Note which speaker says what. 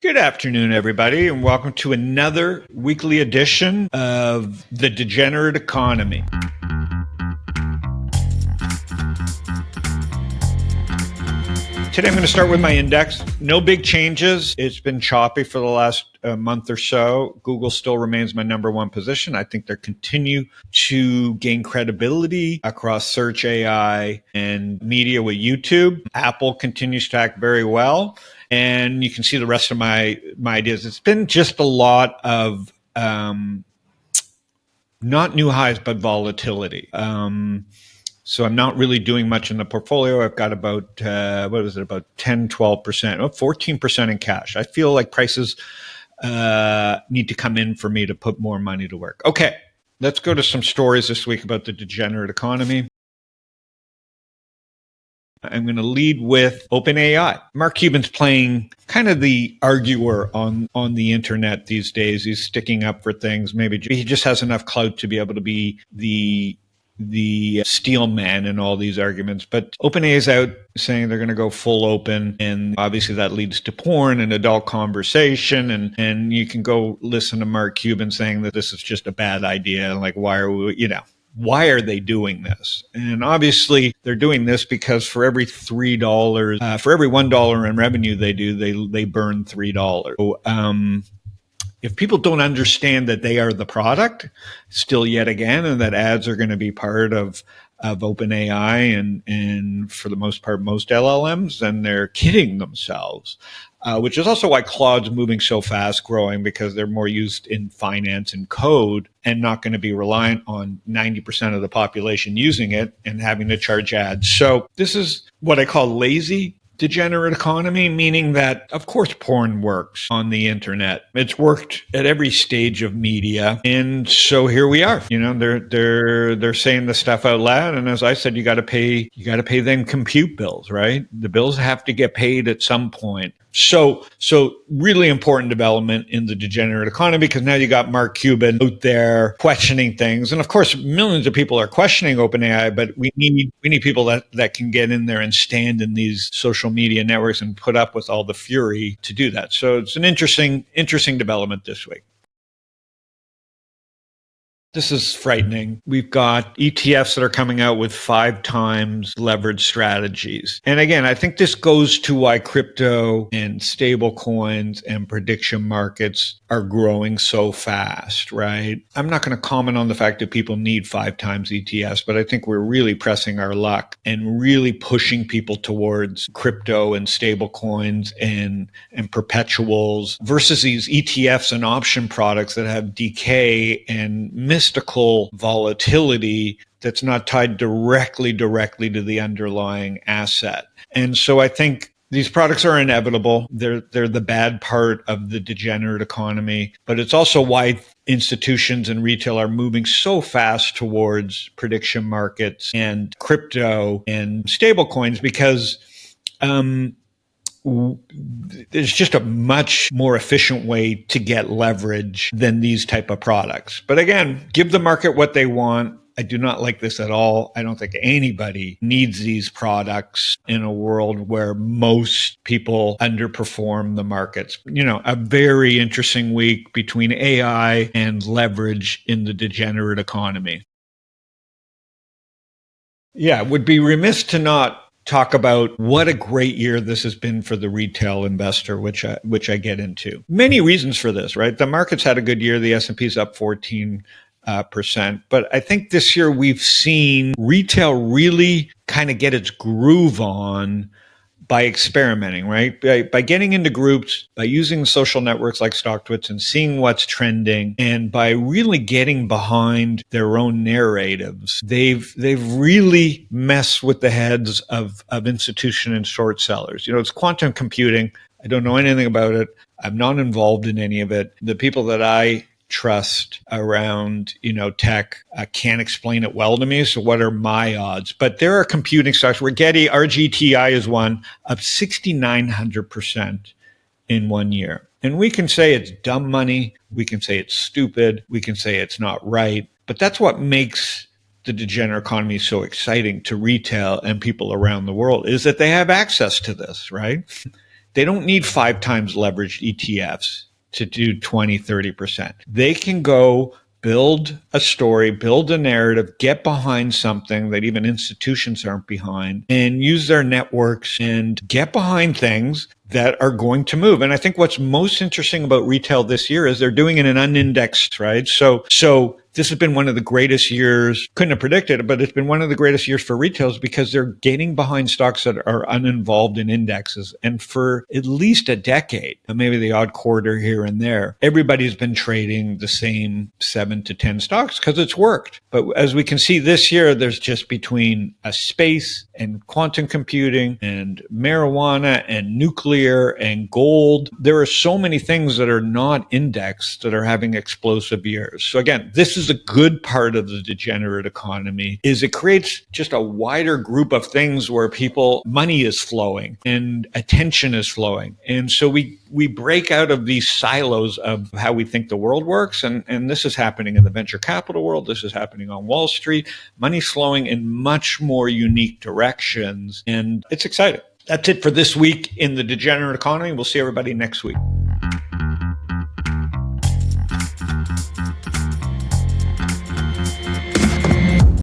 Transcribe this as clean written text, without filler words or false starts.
Speaker 1: Good afternoon, everybody, and welcome to another weekly edition of the Degenerate Economy. Today I'm going to start with my index. No big changes. It's been choppy for the last month or so. Google still remains my number one position. I think they continue to gain credibility across search, AI, and media with YouTube. Apple continues to act very well. And you can see the rest of my ideas. It's been just a lot of not new highs, but volatility. So I'm not really doing much in the portfolio. I've got about, about 10, 12%, 14% in cash. I feel like prices need to come in for me to put more money to work. Okay, let's go to some stories this week about the degenerate economy. I'm going to lead with OpenAI. Mark Cuban's playing kind of the arguer on the internet these days. He's sticking up for things. Maybe he just has enough clout to be able to be the steel man in all these arguments. But OpenAI is out saying they're going to go full open, and obviously that leads to porn and adult conversation, and you can go listen to Mark Cuban saying that this is just a bad idea, like why are they doing this? And obviously they're doing this because for every $3, for every $1 in revenue they do, they burn $3. So, if people don't understand that they are the product, still yet again, and that ads are going to be part of OpenAI and for the most part, most LLMs, then they're kidding themselves. Which is also why Claude's moving so fast, growing, because they're more used in finance and code and not going to be reliant on 90% of the population using it and having to charge ads. So this is what I call lazy degenerate economy, meaning that, of course, porn works on the internet. It's worked at every stage of media. And so here we are. They're saying the stuff out loud. And as I said, you got to pay them compute bills, right? The bills have to get paid at some point. So really important development in the degenerate economy, because now you got Mark Cuban out there questioning things. And of course, millions of people are questioning OpenAI, but we need people that can get in there and stand in these social media networks and put up with all the fury to do that. So it's an interesting development this week. This is frightening. We've got ETFs that are coming out with 5 times leverage strategies. And again, I think this goes to why crypto and stable coins and prediction markets are growing so fast, right? I'm not going to comment on the fact that people need 5 times ETFs, but I think we're really pressing our luck and really pushing people towards crypto and stable coins and perpetuals versus these ETFs and option products that have decay and mystical volatility that's not tied directly to the underlying asset. And so I think these products are inevitable. They're the bad part of the degenerate economy, but it's also why institutions and retail are moving so fast towards prediction markets and crypto and stable coins, because there's just a much more efficient way to get leverage than these type of products. But again, give the market what they want. I do not like this at all. I don't think anybody needs these products in a world where most people underperform the markets. A very interesting week between AI and leverage in the degenerate economy. Yeah, would be remiss to not talk about what a great year this has been for the retail investor, which I get into. Many reasons for this, right? The market's had a good year. The S&P's up 14%. But I think this year we've seen retail really kind of get its groove on by experimenting, right? By getting into groups, by using social networks like StockTwits and seeing what's trending, and by really getting behind their own narratives, they've really messed with the heads of institution and short sellers. It's quantum computing. I don't know anything about it. I'm not involved in any of it. The people that I trust around, tech can't explain it well to me. So what are my odds? But there are computing stocks. Rigetti, RGTI is one, up 6,900% in 1 year. And we can say it's dumb money. We can say it's stupid. We can say it's not right. But that's what makes the degenerate economy is so exciting to retail and people around the world, is that they have access to this, right? They don't need 5 times leveraged ETFs to do 20, 30%. They can go build a story, build a narrative, get behind something that even institutions aren't behind, and use their networks and get behind things that are going to move. And I think what's most interesting about retail this year is they're doing it in unindexed, right? So this has been one of the greatest years, couldn't have predicted it, but it's been one of the greatest years for retailers because they're getting behind stocks that are uninvolved in indexes. And for at least a decade, and maybe the odd quarter here and there, everybody's been trading the same 7 to 10 stocks because it's worked. But as we can see this year, there's just between a space and quantum computing and marijuana and nuclear and gold, there are so many things that are not indexed that are having explosive years. So again, this is a good part of the degenerate economy, is it creates just a wider group of things where money is flowing and attention is flowing. And so we break out of these silos of how we think the world works. And this is happening in the venture capital world. This is happening on Wall Street. Money's flowing in much more unique directions. And it's exciting. That's it for this week in the degenerate economy. We'll see everybody next week.